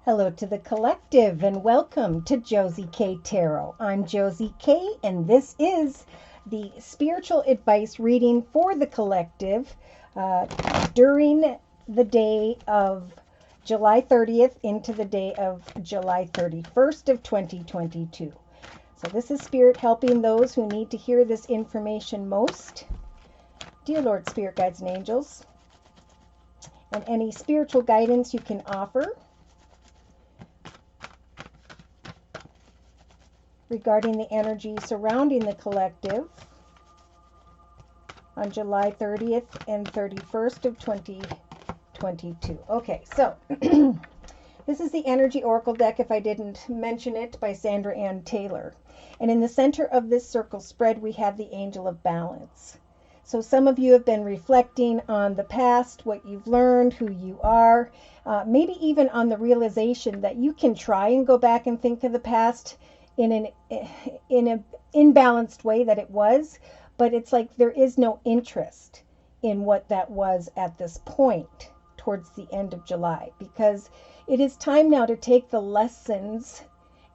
Hello to the collective and welcome to Josie K Tarot. I'm Josie K and this is the spiritual advice reading for the collective during the day of July 30th into the day of July 31st of 2022. So this is Spirit helping those who need to hear this information most. Dear Lord, Spirit Guides and Angels, and any spiritual guidance you can offer regarding the energy surrounding the collective on July 30th and 31st of 2022. Okay, so this is the Energy Oracle deck, if I didn't mention it, by Sandra Ann Taylor. And in the center of this circle spread, we have the Angel of Balance. So some of you have been reflecting on the past, what you've learned, who you are, maybe even on the realization that you can try and go back and think of the past in an imbalanced way that it was, but it's like there is no interest in what that was at this point towards the end of July, because it is time now to take the lessons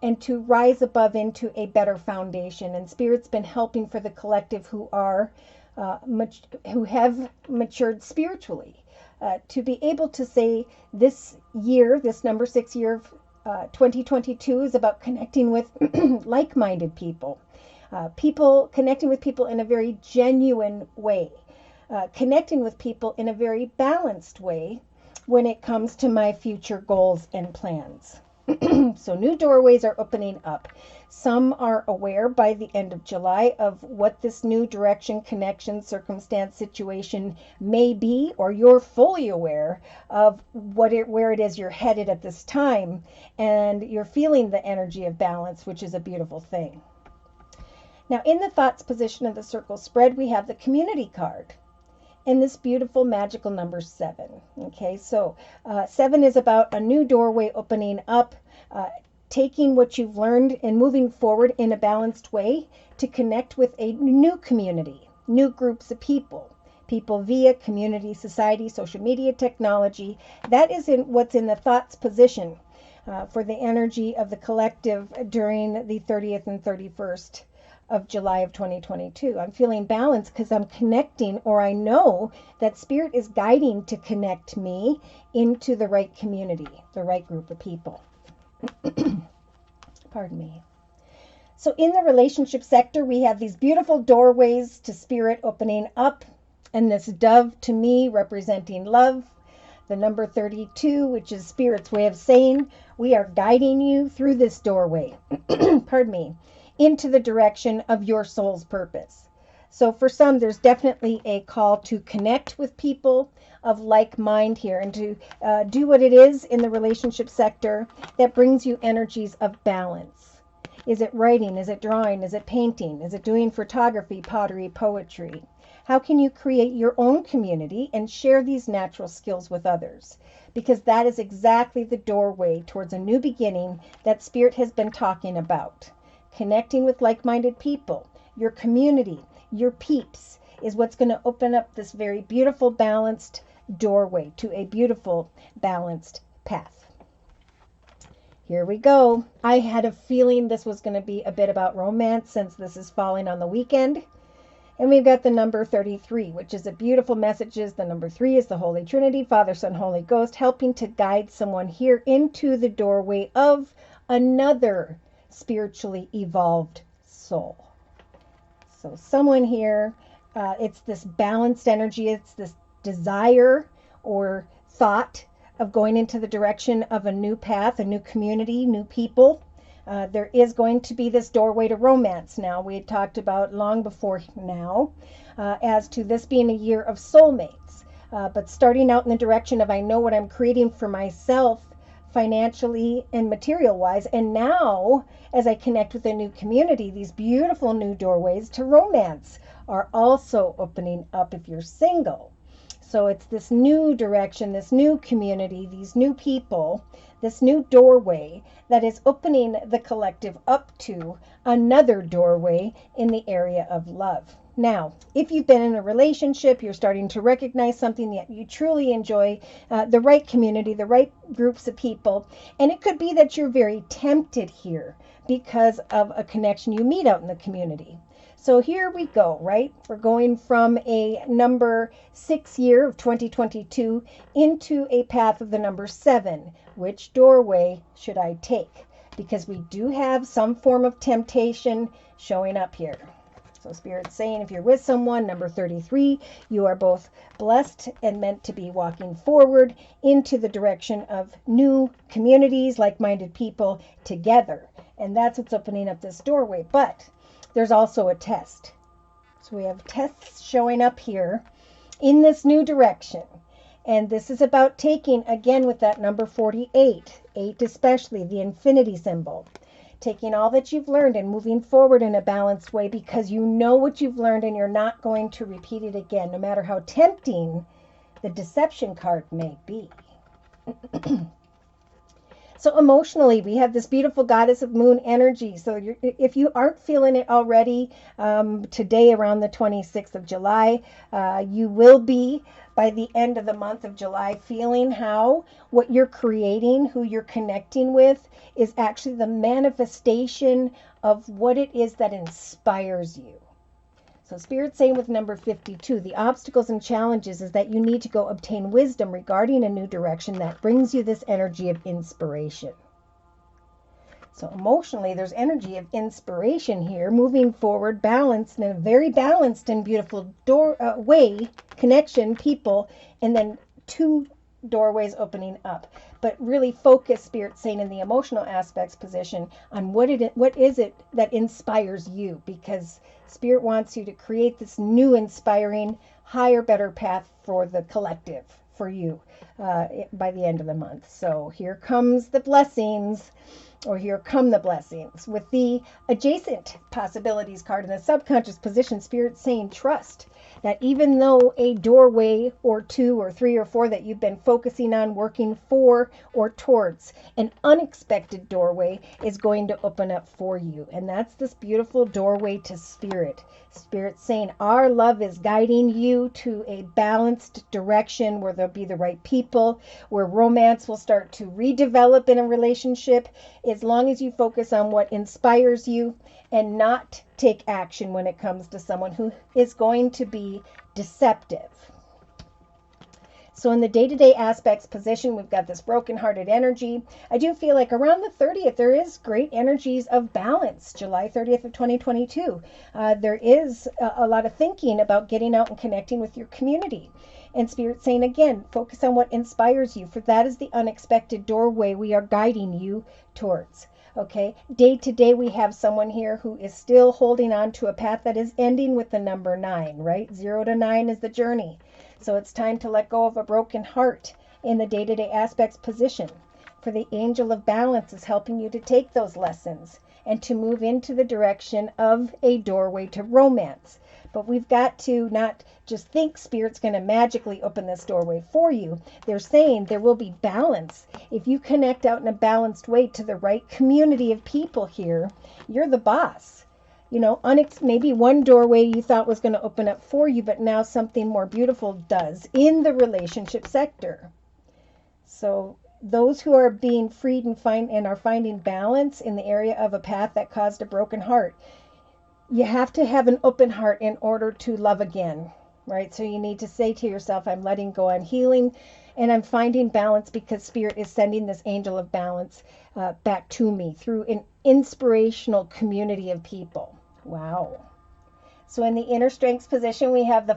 and to rise above into a better foundation. And Spirit's been helping for the collective who are who have matured spiritually to be able to say this year, this number 6 year of 2022 is about connecting with like-minded people, connecting with people in a very genuine way, connecting with people in a very balanced way when it comes to my future goals and plans. So new doorways are opening up. Some are aware by the end of July of what this new direction, connection, circumstance, situation may be, or you're fully aware of where it is you're headed at this time, and you're feeling the energy of balance, which is a beautiful thing. Now, in the thoughts position of the circle spread, we have the community card and this beautiful magical number 7. Okay, so 7 is about a new doorway opening up, taking what you've learned and moving forward in a balanced way to connect with a new community, new groups of people via community, society, social media, technology. That is what's in the thoughts position for the energy of the collective during the 30th and 31st of July of 2022. I'm feeling balanced because I'm connecting, or I know that Spirit is guiding to connect me into the right community, the right group of people. Pardon me. So in the relationship sector, we have these beautiful doorways to Spirit opening up, and this dove to me representing love, the number 32, which is Spirit's way of saying we are guiding you through this doorway. Pardon me. Into the direction of your soul's purpose. So for some, there's definitely a call to connect with people of like mind here and to do what it is in the relationship sector that brings you energies of balance. Is it writing? Is it drawing? Is it painting? Is it doing photography, pottery, poetry? How can you create your own community and share these natural skills with others? Because that is exactly the doorway towards a new beginning that Spirit has been talking about. Connecting with like-minded people, your community, your peeps is what's going to open up this very beautiful balanced doorway to a beautiful balanced path. Here we go. I had a feeling this was going to be a bit about romance since this is falling on the weekend. And we've got the number 33, which is a beautiful message. The number 3 is the Holy Trinity, Father, Son, Holy Ghost, helping to guide someone here into the doorway of another spiritually evolved soul. So someone here, it's this balanced energy, it's this desire or thought of going into the direction of a new path, a new community, new people. There is going to be this doorway to romance now. We had talked about long before now as to this being a year of soulmates, but starting out in the direction of I know what I'm creating for myself financially and material wise, and now as I connect with a new community, these beautiful new doorways to romance are also opening up if you're single. So it's this new direction, this new community, these new people, this new doorway that is opening the collective up to another doorway in the area of love. Now, if you've been in a relationship, you're starting to recognize something that you truly enjoy, the right community, the right groups of people. And it could be that you're very tempted here because of a connection you meet out in the community. So here we go, right? We're going from a number 6 year of 2022 into a path of the number 7. Which doorway should I take? Because we do have some form of temptation showing up here. So Spirit's saying if you're with someone, number 33, you are both blessed and meant to be walking forward into the direction of new communities, like-minded people together. And that's what's opening up this doorway. But there's also a test. So we have tests showing up here in this new direction. And this is about taking, again, with that number 48, 8 especially, the infinity symbol. Taking all that you've learned and moving forward in a balanced way because you know what you've learned and you're not going to repeat it again, no matter how tempting the deception card may be. So emotionally, we have this beautiful goddess of moon energy. So if you aren't feeling it already, today around the 26th of July, you will be by the end of the month of July feeling how what you're creating, who you're connecting with, is actually the manifestation of what it is that inspires you. So Spirit's saying with number 52, the obstacles and challenges is that you need to go obtain wisdom regarding a new direction that brings you this energy of inspiration. So emotionally, there's energy of inspiration here, moving forward, balanced in a very balanced and beautiful way, connection, people, and then 2 doorways opening up. But really focus, Spirit's saying, in the emotional aspects position on what is it that inspires you, because Spirit wants you to create this new inspiring, higher, better path for the collective, for you, by the end of the month. So here comes the blessings, or here come the blessings. With the adjacent possibilities card in the subconscious position, Spirit's saying trust that even though a doorway or 2 or 3 or 4 that you've been focusing on, working for or towards, an unexpected doorway is going to open up for you. And that's this beautiful doorway to Spirit. Spirit's saying our love is guiding you to a balanced direction where there'll be the right people, where romance will start to redevelop in a relationship, as long as you focus on what inspires you and not take action when it comes to someone who is going to be deceptive. So in the day-to-day aspects position, we've got this broken-hearted energy. I do feel like around the 30th, there is great energies of balance. July 30th of 2022. There is a lot of thinking about getting out and connecting with your community. And Spirit saying, again, focus on what inspires you, for that is the unexpected doorway we are guiding you towards. Okay, day to day, we have someone here who is still holding on to a path that is ending with the number 9, right? 0 to 9 is the journey. So it's time to let go of a broken heart in the day-to-day aspects position. For the angel of balance is helping you to take those lessons and to move into the direction of a doorway to romance. But we've got to not just think Spirit's going to magically open this doorway for you. They're saying there will be balance. If you connect out in a balanced way to the right community of people here, you're the boss. You know, maybe one doorway you thought was going to open up for you, but now something more beautiful does in the relationship sector. So those who are being freed and are finding balance in the area of a path that caused a broken heart, you have to have an open heart in order to love again, right? So you need to say to yourself, I'm letting go, I'm healing, and I'm finding balance because Spirit is sending this angel of balance back to me through an inspirational community of people. Wow. So in the inner strengths position, we have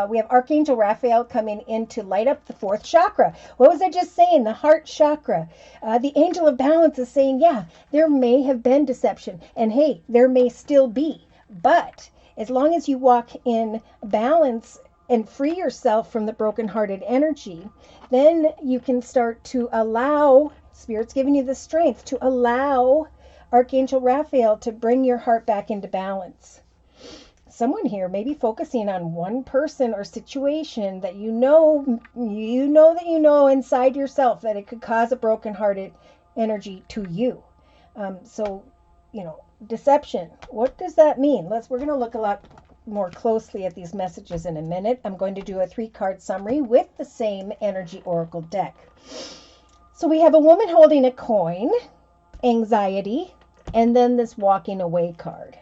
we have Archangel Raphael coming in to light up the 4th chakra. What was I just saying? The heart chakra. The angel of balance is saying, yeah, there may have been deception, and hey, there may still be, but as long as you walk in balance and free yourself from the broken-hearted energy, then you can start to allow, Spirit's giving you the strength to allow Archangel Raphael to bring your heart back into balance. Someone here may be focusing on one person or situation that you know inside yourself that it could cause a broken-hearted energy to you. So, deception. What does that mean? We're going to look a lot more closely at these messages in a minute. I'm going to do a 3-card summary with the same energy oracle deck. So we have a woman holding a coin, anxiety, and then this walking away card.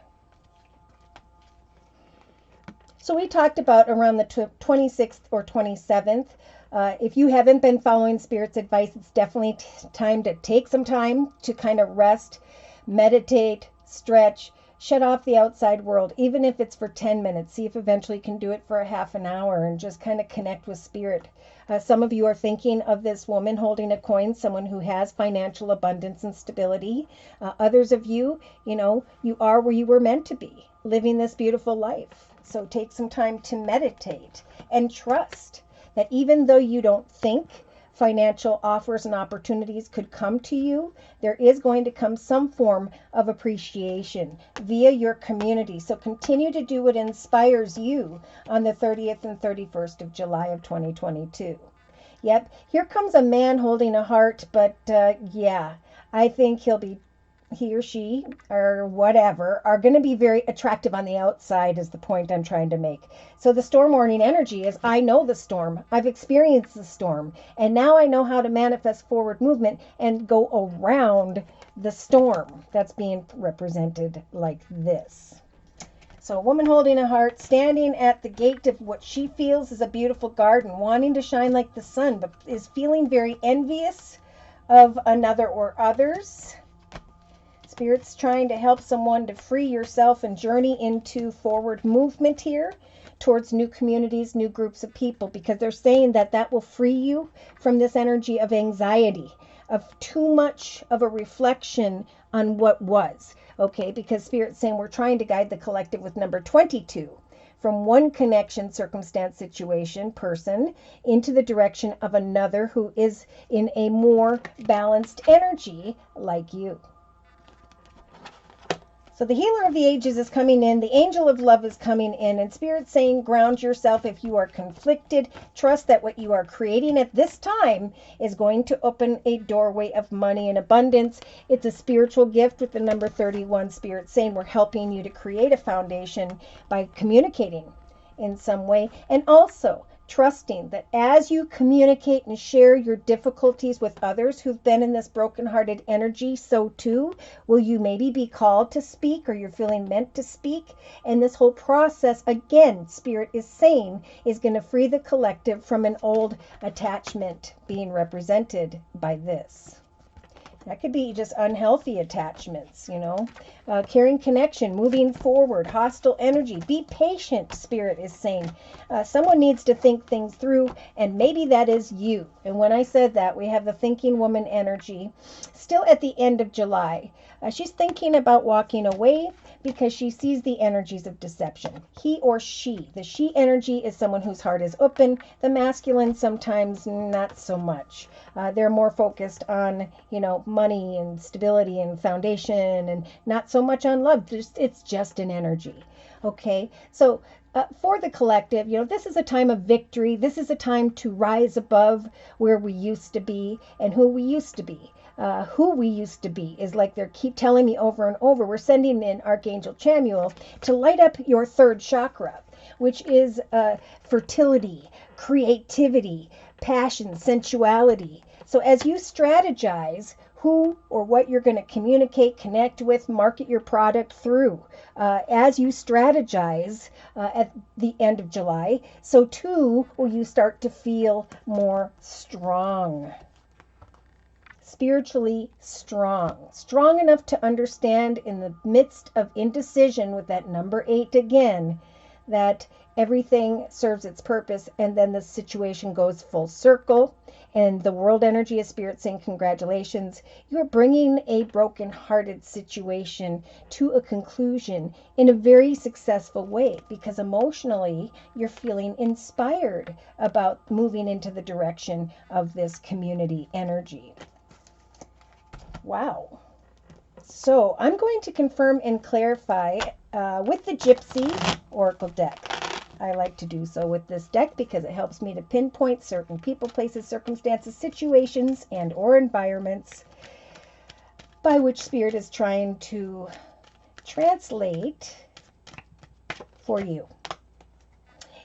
So we talked about around the 26th or 27th. If you haven't been following Spirit's advice, it's definitely time to take some time to kind of rest, meditate, stretch, shut off the outside world, even if it's for 10 minutes. See if eventually you can do it for a half an hour and just kind of connect with Spirit. Some of you are thinking of this woman holding a coin, someone who has financial abundance and stability. Others of you, you are where you were meant to be, living this beautiful life. So take some time to meditate and trust that even though you don't think financial offers and opportunities could come to you, there is going to come some form of appreciation via your community. So continue to do what inspires you on the 30th and 31st of July of 2022. Yep, here comes a man holding a heart, but yeah, I think he or she or whatever are going to be very attractive on the outside is the point I'm trying to make. So the storm warning energy is, I know the storm. I've experienced the storm. And now I know how to manifest forward movement and go around the storm. That's being represented like this. So a woman holding a heart, standing at the gate of what she feels is a beautiful garden, wanting to shine like the sun, but is feeling very envious of another or others. Spirit's trying to help someone to free yourself and journey into forward movement here towards new communities, new groups of people, because they're saying that will free you from this energy of anxiety, of too much of a reflection on what was. Okay, because Spirit's saying we're trying to guide the collective with number 22 from one connection, circumstance, situation, person into the direction of another who is in a more balanced energy like you. So the healer of the ages is coming in. The angel of love is coming in. And Spirit's saying, ground yourself if you are conflicted. Trust that what you are creating at this time is going to open a doorway of money and abundance. It's a spiritual gift with the number 31. Spirit's saying we're helping you to create a foundation by communicating in some way. And also trusting that as you communicate and share your difficulties with others who've been in this brokenhearted energy, so too will you maybe be called to speak, or you're feeling meant to speak. And this whole process, again, Spirit is saying, is going to free the collective from an old attachment being represented by this. That could be just unhealthy attachments, caring connection, moving forward, hostile energy. Be patient, Spirit is saying. Someone needs to think things through, and maybe that is you. And when I said that, we have the thinking woman energy still at the end of July. She's thinking about walking away because she sees the energies of deception. He or she. The she energy is someone whose heart is open. The masculine sometimes not so much. They're more focused on, money and stability and foundation, and not so much on love. It's just an energy. Okay, so for the collective, this is a time of victory. This is a time to rise above where we used to be and who we used to be. Who we used to be is like they keep telling me over and over. We're sending in Archangel Chamuel to light up your third chakra, which is fertility, creativity, passion, sensuality. So as you strategize who or what you're going to communicate, connect with, market your product through, as you strategize at the end of July, so too will you start to feel more strong. Spiritually strong enough to understand in the midst of indecision with that number 8 again, that everything serves its purpose, and then the situation goes full circle. And the world energy of Spirit saying, congratulations, you're bringing a broken-hearted situation to a conclusion in a very successful way, because emotionally you're feeling inspired about moving into the direction of this community energy. Wow. So I'm going to confirm and clarify with the Gypsy Oracle deck. I like to do so with this deck because it helps me to pinpoint certain people, places, circumstances, situations, and or environments by which Spirit is trying to translate for you.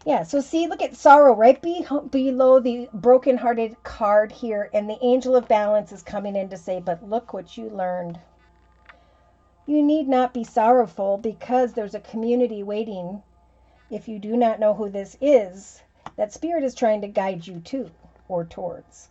Yeah, so see, look at sorrow right below the brokenhearted card here, and the Angel of Balance is coming in to say, but look what you learned. You need not be sorrowful because there's a community waiting. If you do not know who this is, that Spirit is trying to guide you to or towards.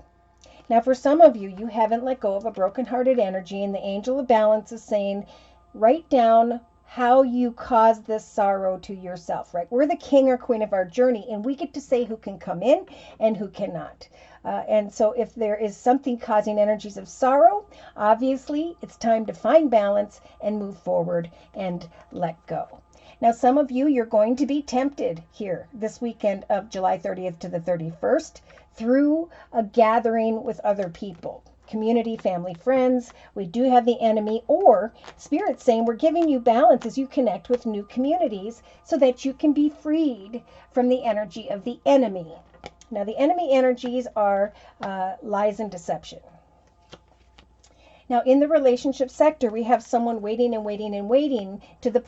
Now, for some of you, you haven't let go of a brokenhearted energy, and the Angel of Balance is saying, write down how you caused this sorrow to yourself, right? We're the king or queen of our journey, and we get to say who can come in and who cannot. And so if there is something causing energies of sorrow, obviously it's time to find balance and move forward and let go. Now, some of you, you're going to be tempted here this weekend of July 30th to the 31st through a gathering with other people. Community, family, friends. We do have the enemy, or Spirit saying we're giving you balance as you connect with new communities so that you can be freed from the energy of the enemy. Now, the enemy energies are lies and deception. Now, in the relationship sector, we have someone waiting and waiting and waiting to the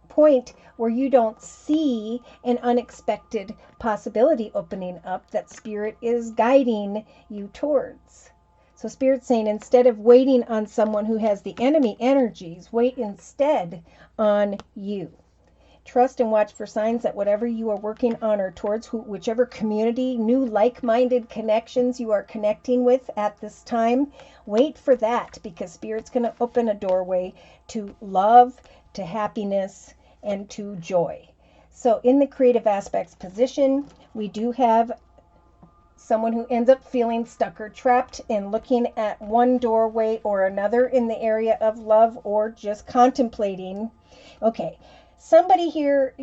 point where you don't see an unexpected possibility opening up that Spirit is guiding you towards. So Spirit's saying, instead of waiting on someone who has the enemy energies, wait instead on you. Trust and watch for signs that whatever you are working on or towards, whichever community, new like-minded connections you are connecting with at this time, wait for that, because Spirit's going to open a doorway to love, to happiness, and to joy. So in the creative aspects position, we do have someone who ends up feeling stuck or trapped and looking at one doorway or another in the area of love, or just contemplating. Okay, somebody here,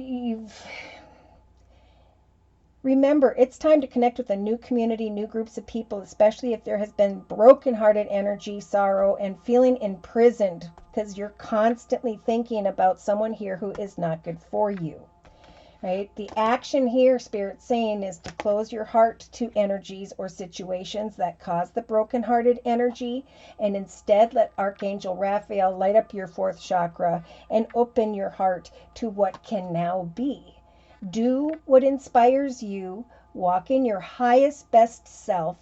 remember, it's time to connect with a new community, new groups of people, especially if there has been broken-hearted energy, sorrow, and feeling imprisoned, because you're constantly thinking about someone here who is not good for you. Right? The action here, Spirit's saying, is to close your heart to energies or situations that cause the brokenhearted energy, and instead let Archangel Raphael light up your 4th chakra and open your heart to what can now be. Do what inspires you, walk in your highest, best self,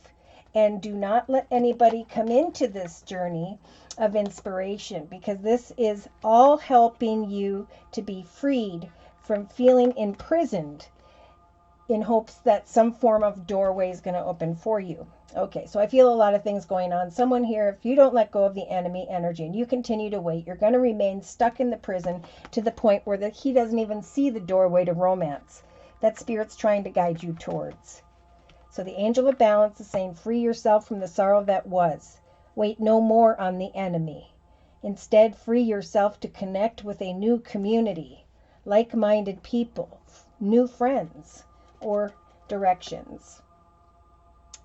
and do not let anybody come into this journey of inspiration, because this is all helping you to be freed from feeling imprisoned in hopes that some form of doorway is going to open for you. Okay, so I feel a lot of things going on. Someone here, if you don't let go of the enemy energy and you continue to wait, you're going to remain stuck in the prison to the point where he doesn't even see the doorway to romance that Spirit's trying to guide you towards. So the Angel of Balance is saying, free yourself from the sorrow that was. Wait no more on the enemy. Instead, free yourself to connect with a new community, like-minded people, new friends, or directions.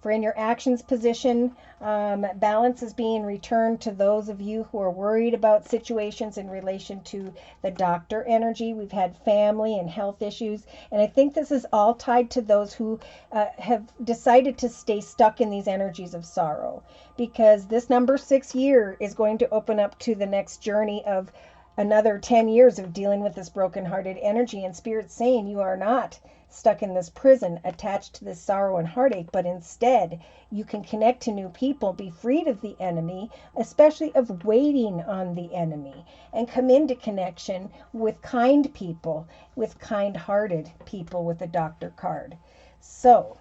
For in your actions position, balance is being returned to those of you who are worried about situations in relation to the doctor energy. We've had family and health issues, and I think this is all tied to those who have decided to stay stuck in these energies of sorrow, because this number 6 year is going to open up to the next journey of another 10 years of dealing with this broken-hearted energy, and Spirit's saying you are not stuck in this prison attached to this sorrow and heartache, but instead you can connect to new people, be freed of the enemy, especially of waiting on the enemy, and come into connection with kind people, with kind-hearted people with the doctor card. So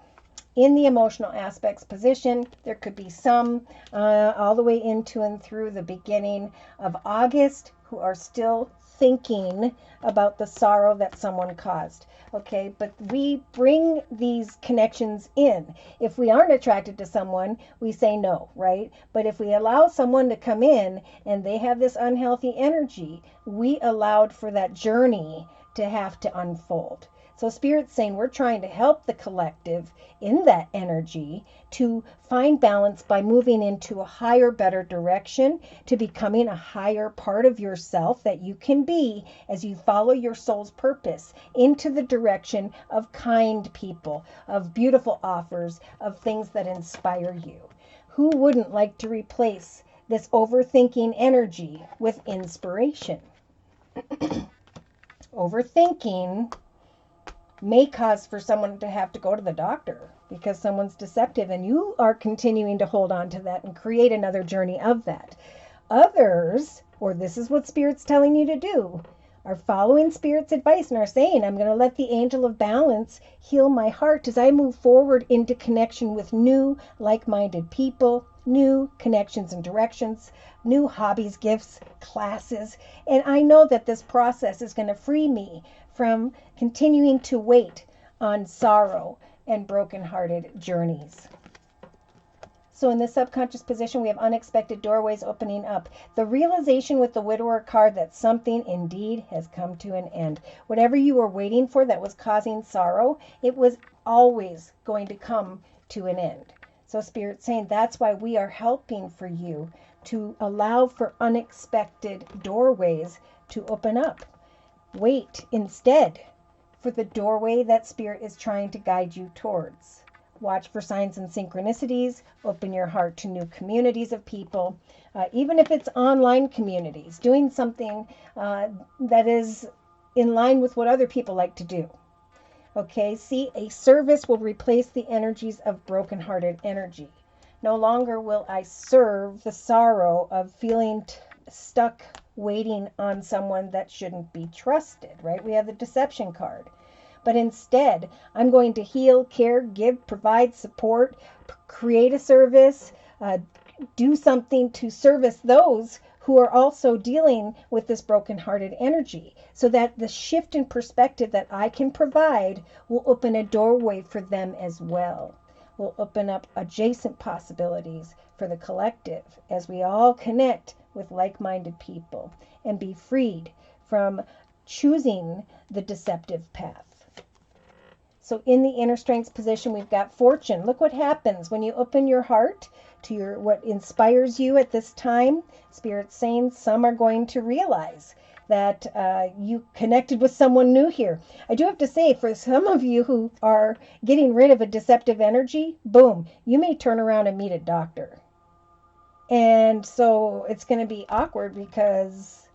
in the emotional aspects position, there could be some all the way into and through the beginning of August who are still thinking about the sorrow that someone caused. Okay, but we bring these connections in. If we aren't attracted to someone, we say no, right? But if we allow someone to come in and they have this unhealthy energy, we allowed for that journey to have to unfold. So Spirit's saying we're trying to help the collective in that energy to find balance by moving into a higher, better direction, to becoming a higher part of yourself that you can be as you follow your soul's purpose into the direction of kind people, of beautiful offers, of things that inspire you. Who wouldn't like to replace this overthinking energy with inspiration? Overthinking may cause for someone to have to go to the doctor because someone's deceptive, and you are continuing to hold on to that and create another journey of that. Others, or this is what Spirit's telling you to do, are following Spirit's advice and are saying, I'm going to let the angel of balance heal my heart as I move forward into connection with new like-minded people, new connections and directions, new hobbies, gifts, classes. And I know that this process is going to free me from continuing to wait on sorrow and broken-hearted journeys. So in the subconscious position, we have unexpected doorways opening up. The realization with the widower card that something indeed has come to an end. Whatever you were waiting for that was causing sorrow, it was always going to come to an end. So Spirit's saying that's why we are helping for you to allow for unexpected doorways to open up. Wait instead for the doorway that Spirit is trying to guide you towards. Watch for signs and synchronicities. Open your heart to new communities of people, even if it's online communities, doing something that is in line with what other people like to do. Okay, see, a service will replace the energies of brokenhearted energy. No longer will I serve the sorrow of feeling stuck waiting on someone that shouldn't be trusted, right? We have the deception card. But instead, I'm going to heal, care, give, provide support, create a service, do something to service those who are also dealing with this brokenhearted energy, so that the shift in perspective that I can provide will open a doorway for them as well. Will open up adjacent possibilities for the collective as we all connect with like-minded people and be freed from choosing the deceptive path. So in the inner strengths position, we've got fortune. Look what happens when you open your heart to what inspires you at this time. Spirit's saying some are going to realize that you connected with someone new here. I do have to say, for some of you who are getting rid of a deceptive energy, boom, you may turn around and meet a doctor. And so it's going to be awkward because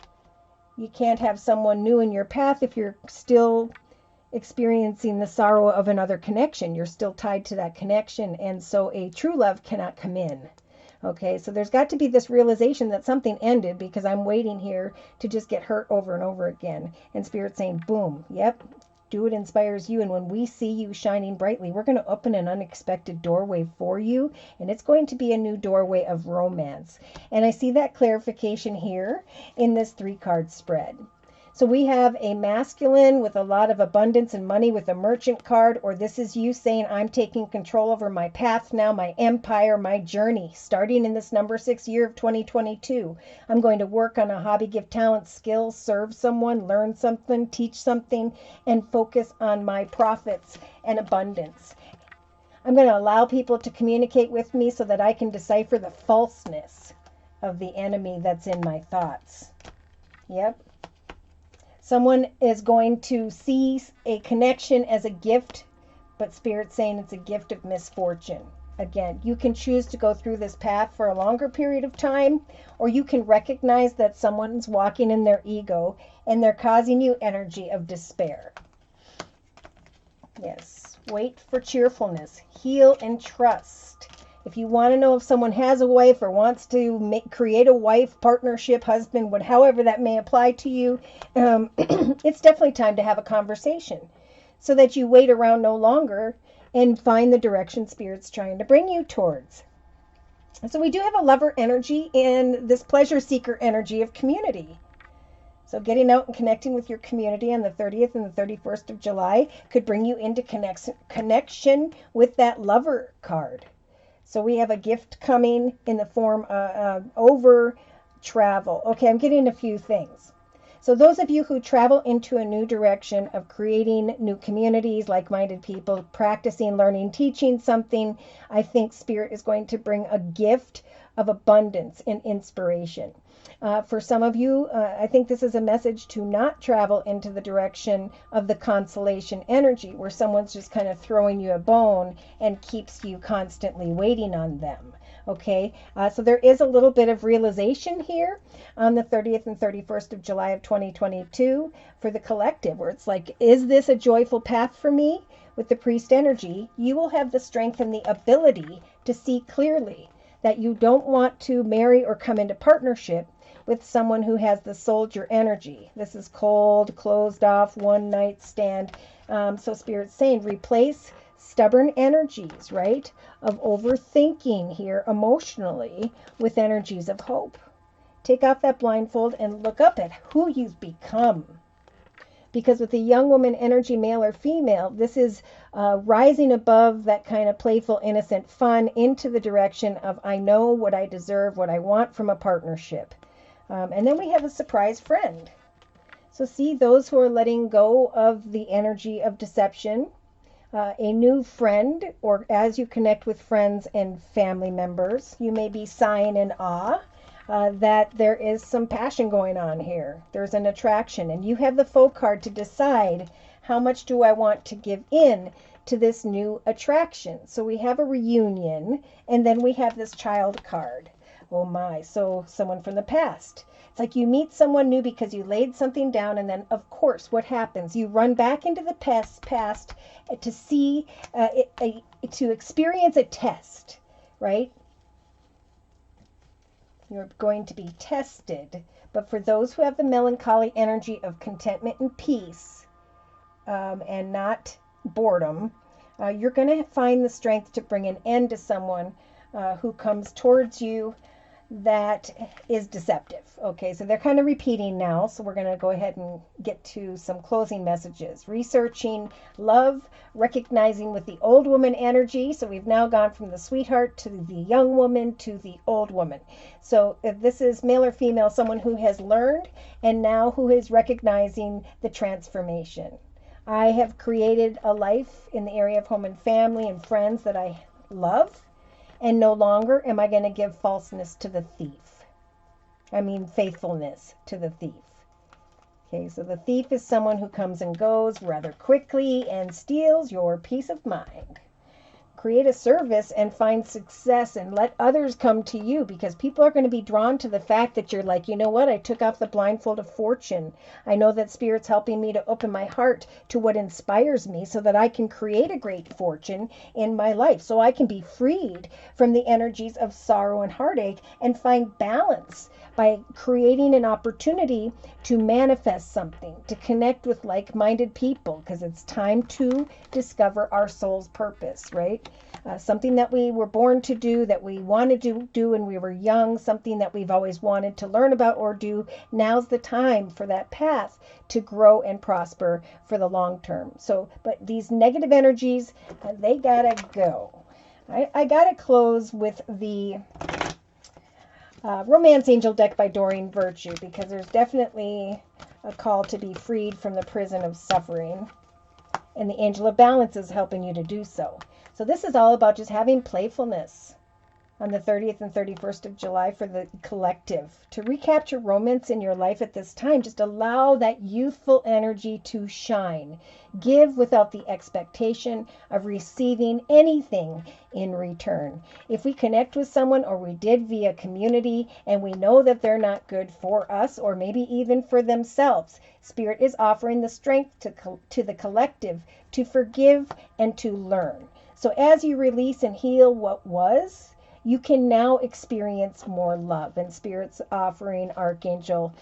you can't have someone new in your path if you're still experiencing the sorrow of another connection. You're still tied to that connection, and so a true love cannot come in. Okay, so there's got to be this realization that something ended because I'm waiting here to just get hurt over and over again. And Spirit's saying, boom, yep, do what inspires you. And when we see you shining brightly, we're going to open an unexpected doorway for you, and it's going to be a new doorway of romance. And I see that clarification here in this 3-card spread. So we have a masculine with a lot of abundance and money with a merchant card, or this is you saying, I'm taking control over my path now, my empire, my journey, starting in this number 6 year of 2022. I'm going to work on a hobby, give talent, skills, serve someone, learn something, teach something, and focus on my profits and abundance. I'm going to allow people to communicate with me so that I can decipher the falseness of the enemy that's in my thoughts. Yep. Someone is going to see a connection as a gift, but Spirit's saying it's a gift of misfortune. Again, you can choose to go through this path for a longer period of time, or you can recognize that someone's walking in their ego and they're causing you energy of despair. Yes, wait for cheerfulness, heal and trust. If you want to know if someone has a wife or wants to create a wife, partnership, husband, however that may apply to you, it's definitely time to have a conversation so that you wait around no longer and find the direction Spirit's trying to bring you towards. So we do have a lover energy and this pleasure seeker energy of community. So getting out and connecting with your community on the 30th and the 31st of July could bring you into connection with that lover card. So we have a gift coming in the form of over travel. Okay, I'm getting a few things. So those of you who travel into a new direction of creating new communities, like-minded people, practicing, learning, teaching something, I think Spirit is going to bring a gift of abundance and inspiration. For some of you, I think this is a message to not travel into the direction of the consolation energy, where someone's just kind of throwing you a bone and keeps you constantly waiting on them. Okay, so there is a little bit of realization here on the 30th and 31st of July of 2022 for the collective, where it's like, is this a joyful path for me? With the priest energy, you will have the strength and the ability to see clearly that you don't want to marry or come into partnership with someone who has the soldier energy. This is cold, closed off, one night stand. So Spirit's saying replace stubborn energies, right, of overthinking here emotionally with energies of hope. Take off that blindfold and look up at who you've become. Because with the young woman energy, male or female, this is rising above that kind of playful, innocent fun into the direction of I know what I deserve, what I want from a partnership. And then we have a surprise friend. So see, those who are letting go of the energy of deception, a new friend, or as you connect with friends and family members, you may be sighing in awe that there is some passion going on here. There's an attraction, and you have the Foe card to decide how much do I want to give in to this new attraction. So we have a reunion, and then we have this child card. Oh my, so someone from the past. It's like you meet someone new because you laid something down, and then of course what happens? You run back into the past to see, to experience a test, right? You're going to be tested. But for those who have the melancholy energy of contentment and peace, and not boredom, you're going to find the strength to bring an end to someone who comes towards you that is deceptive. Okay, so they're kind of repeating now, so we're going to go ahead and get to some closing messages. Researching love, recognizing with the old woman energy. So we've now gone from the sweetheart to the young woman to the old woman. So if this is male or female, someone who has learned and now who is recognizing the transformation. I have created a life in the area of home and family and friends that I love. And no longer am I going to give falseness to the thief. I mean faithfulness to the thief. Okay, so the thief is someone who comes and goes rather quickly and steals your peace of mind. Create a service and find success and let others come to you, because people are going to be drawn to the fact that you're like, you know what, I took off the blindfold of fortune. I know that Spirit's helping me to open my heart to what inspires me so that I can create a great fortune in my life, so I can be freed from the energies of sorrow and heartache and find balance by creating an opportunity to manifest something, to connect with like-minded people, because it's time to discover our soul's purpose, right? Something that we were born to do, that we wanted to do when we were young, something that we've always wanted to learn about or do. Now's the time for that path to grow and prosper for the long term. So, but these negative energies, they gotta go. I gotta close with the Romance Angel deck by Doreen Virtue, because there's definitely a call to be freed from the prison of suffering, and the Angel of Balance is helping you to do so. So this is all about just having playfulness on the 30th and 31st of July for the collective. To recapture romance in your life at this time, just allow that youthful energy to shine. Give without the expectation of receiving anything in return. If we connect with someone, or we did via community, and we know that they're not good for us, or maybe even for themselves, Spirit is offering the strength to the collective to forgive and to learn. So as you release and heal what was, you can now experience more love. And Spirit's offering Archangel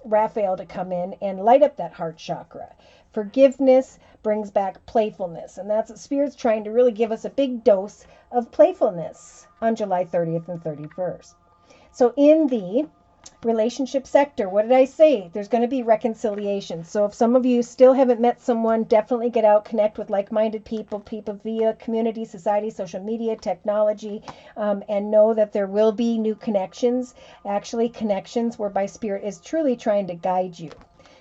Raphael to come in and light up that heart chakra. Forgiveness brings back playfulness. And that's what Spirit's trying to really give us a big dose of playfulness on July 30th and 31st. So in the relationship sector, what did I say? There's going to be reconciliation. So if some of you still haven't met someone, definitely get out, connect with like-minded people via community, society, social media, technology, and know that there will be new connections, actually connections whereby Spirit is truly trying to guide you.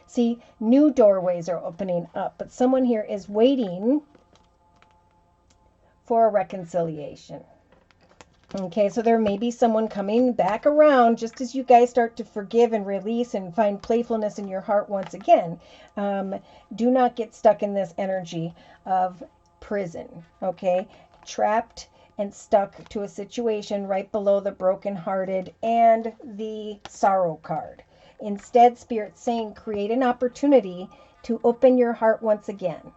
See, new doorways are opening up, but someone here is waiting for a reconciliation. Okay, so there may be someone coming back around just as you guys start to forgive and release and find playfulness in your heart once again. Do not get stuck in this energy of prison, okay? Trapped and stuck to a situation right below the brokenhearted and the sorrow card. Instead, Spirit's saying create an opportunity to open your heart once again.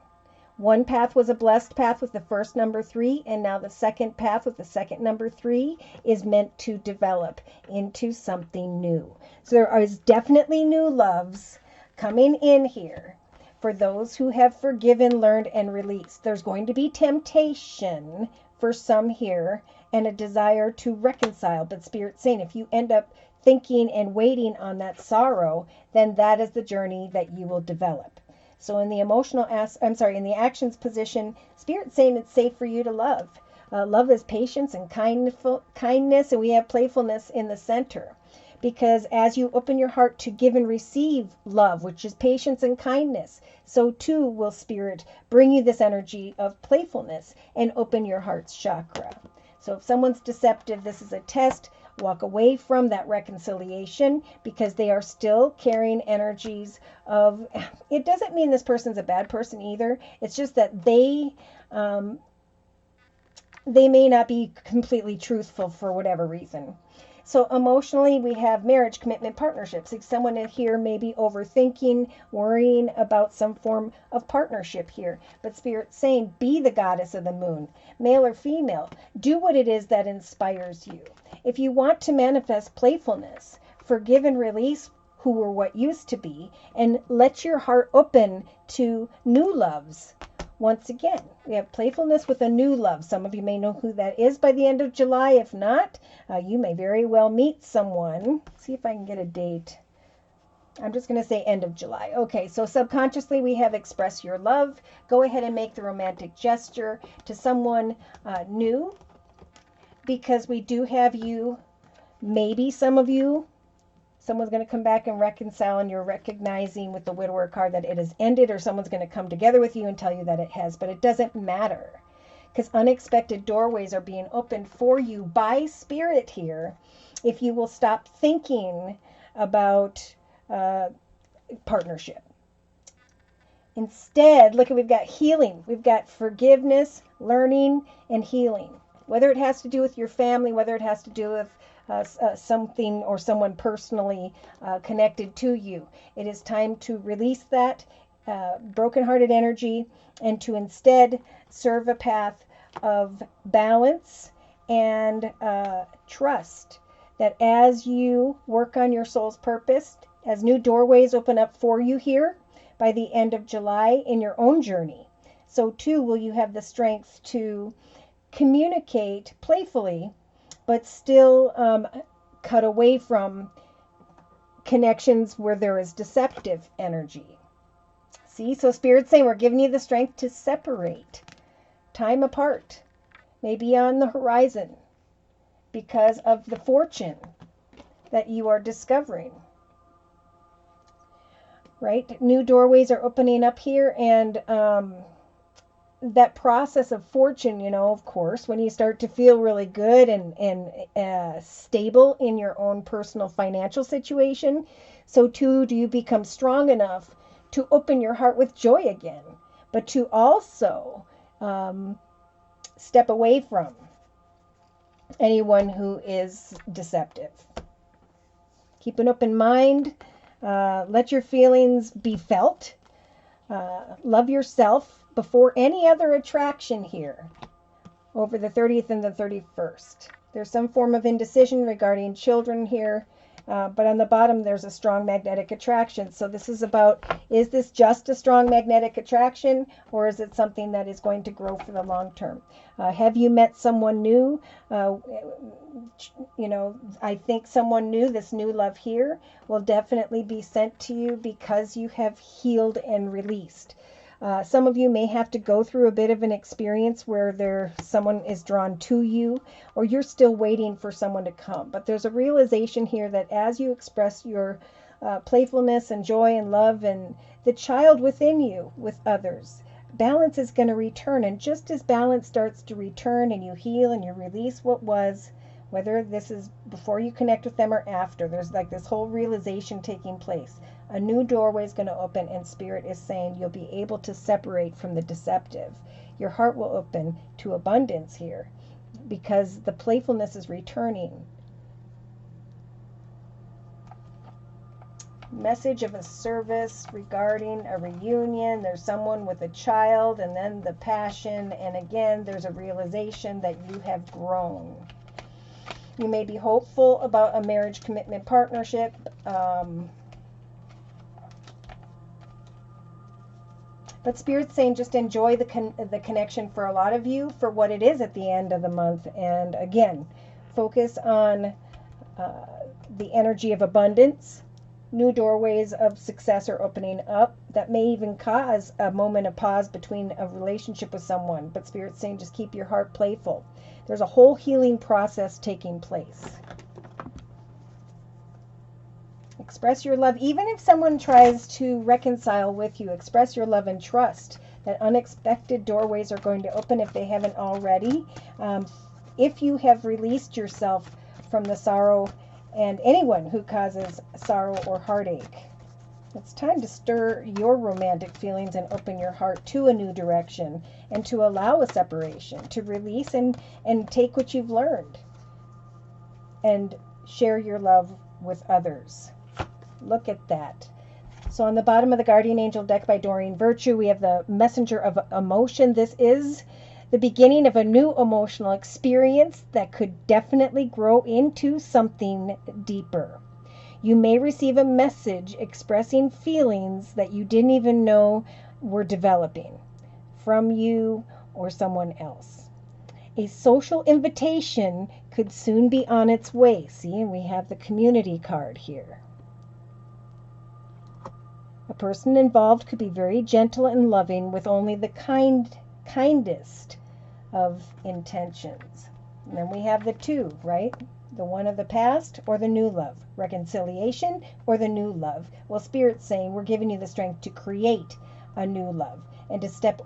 One path was a blessed path with the first number 3, and now the second path with the second number 3 is meant to develop into something new. So there is definitely new loves coming in here for those who have forgiven, learned, and released. There's going to be temptation for some here and a desire to reconcile. But Spirit's saying if you end up thinking and waiting on that sorrow, then that is the journey that you will develop. So in the in the actions position, Spirit's saying it's safe for you to love. Love is patience and kindness, and we have playfulness in the center. Because as you open your heart to give and receive love, which is patience and kindness, so too will Spirit bring you this energy of playfulness and open your heart's chakra. So if someone's deceptive, this is a test. Walk away from that reconciliation because they are still carrying energies of, it doesn't mean this person's a bad person either. It's just that they may not be completely truthful for whatever reason. So emotionally, we have marriage, commitment, partnerships. Like someone in here may be overthinking, worrying about some form of partnership here. But Spirit's saying, be the goddess of the moon, male or female. Do what it is that inspires you. If you want to manifest playfulness, forgive and release who were what used to be, and let your heart open to new loves. Once again, we have playfulness with a new love. Some of you may know who that is by the end of July. If not, you may very well meet someone. See if I can get a date. I'm just going to say end of July. Okay, so subconsciously we have express your love. Go ahead and make the romantic gesture to someone new, because we do have you, maybe some of you, someone's going to come back and reconcile, and you're recognizing with the widower card that it has ended, or someone's going to come together with you and tell you that it has, but it doesn't matter because unexpected doorways are being opened for you by Spirit here if you will stop thinking about partnership. Instead, look, we've got healing, we've got forgiveness, learning, and healing. Whether it has to do with your family, whether it has to do with something or someone personally connected to you. It is time to release that brokenhearted energy and to instead serve a path of balance and trust that as you work on your soul's purpose, as new doorways open up for you here by the end of July in your own journey, so too will you have the strength to communicate playfully, but still cut away from connections where there is deceptive energy. See, so Spirit's saying we're giving you the strength to separate. Time apart may be on the horizon because of the fortune that you are discovering. Right? New doorways are opening up here, and that process of fortune, you know, of course, when you start to feel really good and stable in your own personal financial situation, so too do you become strong enough to open your heart with joy again, but to also step away from anyone who is deceptive. Keep an open mind. Let your feelings be felt. Love yourself before any other attraction here over the 30th and the 31st. There's some form of indecision regarding children here, but on the bottom there's a strong magnetic attraction. So this is about, is this just a strong magnetic attraction, or is it something that is going to grow for the long term? Have you met someone new? You know, I think someone new, this new love here, will definitely be sent to you because you have healed and released. Some of you may have to go through a bit of an experience where someone is drawn to you, or you're still waiting for someone to come. But there's a realization here that as you express your playfulness and joy and love and the child within you with others, balance is going to return. And just as balance starts to return and you heal and you release what was, whether this is before you connect with them or after, there's like this whole realization taking place. A new doorway is going to open, and Spirit is saying you'll be able to separate from the deceptive. Your heart will open to abundance here. because the playfulness is returning. Message of a service regarding a reunion. There's someone with a child, and then the passion, and again there's a realization that you have grown. You may be hopeful about a marriage, commitment, partnership. But Spirit's saying just enjoy the connection for a lot of you for what it is at the end of the month. And again, focus on the energy of abundance. New doorways of success are opening up that may even cause a moment of pause between a relationship with someone. But Spirit's saying just keep your heart playful. There's a whole healing process taking place. Express your love. Even if someone tries to reconcile with you, express your love and trust that unexpected doorways are going to open if they haven't already. If you have released yourself from the sorrow and anyone who causes sorrow or heartache, it's time to stir your romantic feelings and open your heart to a new direction and to allow a separation, to release and take what you've learned and share your love with others. Look at that. So on the bottom of the Guardian Angel deck by Doreen Virtue, we have the Messenger of Emotion. This is the beginning of a new emotional experience that could definitely grow into something deeper. You may receive a message expressing feelings that you didn't even know were developing from you or someone else. A social invitation could soon be on its way. See, and we have the community card here. A person involved could be very gentle and loving with only the kindest of intentions. And then we have the two, right? The one of the past or the new love. Reconciliation or the new love. Well, Spirit's saying we're giving you the strength to create a new love and to step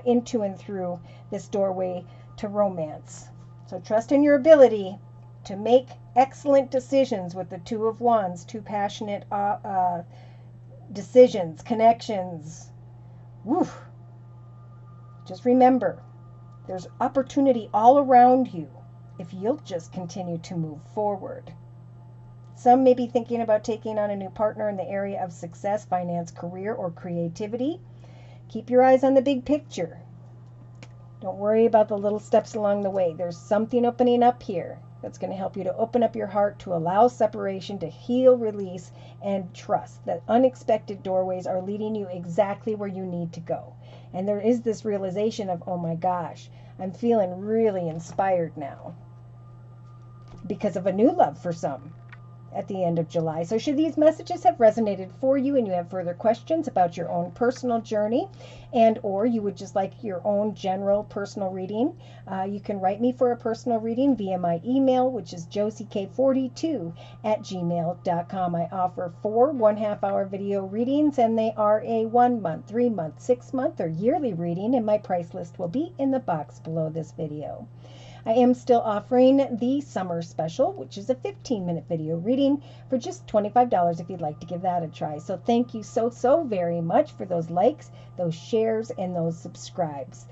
into and through this doorway to romance. So trust in your ability to make excellent decisions with the Two of Wands, two passionate decisions, connections. Woo. Just remember, there's opportunity all around you if you'll just continue to move forward. Some may be thinking about taking on a new partner in the area of success, finance, career, or creativity. Keep your eyes on the big picture. Don't worry about the little steps along the way. There's something opening up here that's going to help you to open up your heart, to allow separation, to heal, release, and trust that unexpected doorways are leading you exactly where you need to go. And there is this realization of, oh my gosh, I'm feeling really inspired now because of a new love for some at the end of July. So should these messages have resonated for you and you have further questions about your own personal journey and or you would just like your own general personal reading, you can write me for a personal reading via my email, which is josiek42@gmail.com. I offer 4 1/2-hour video readings, and they are a 1 month, 3 month, 6 month, or yearly reading, and my price list will be in the box below this video. I am still offering the summer special, which is a 15-minute video reading for just $25 if you'd like to give that a try. So thank you so very much for those likes, those shares, and those subscribes.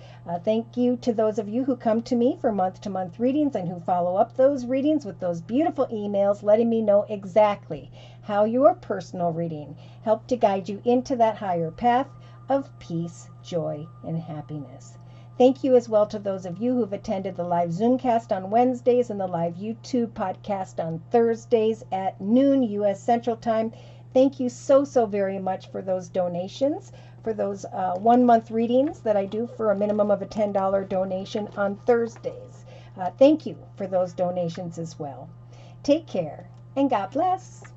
Thank you to those of you who come to me for month-to-month readings and who follow up those readings with those beautiful emails letting me know exactly how your personal reading helped to guide you into that higher path of peace, joy, and happiness. Thank you as well to those of you who've attended the live Zoomcast on Wednesdays and the live YouTube podcast on Thursdays at noon U.S. Central Time. Thank you so very much for those donations, for those 1 month readings that I do for a minimum of a $10 donation on Thursdays. Thank you for those donations as well. Take care and God bless.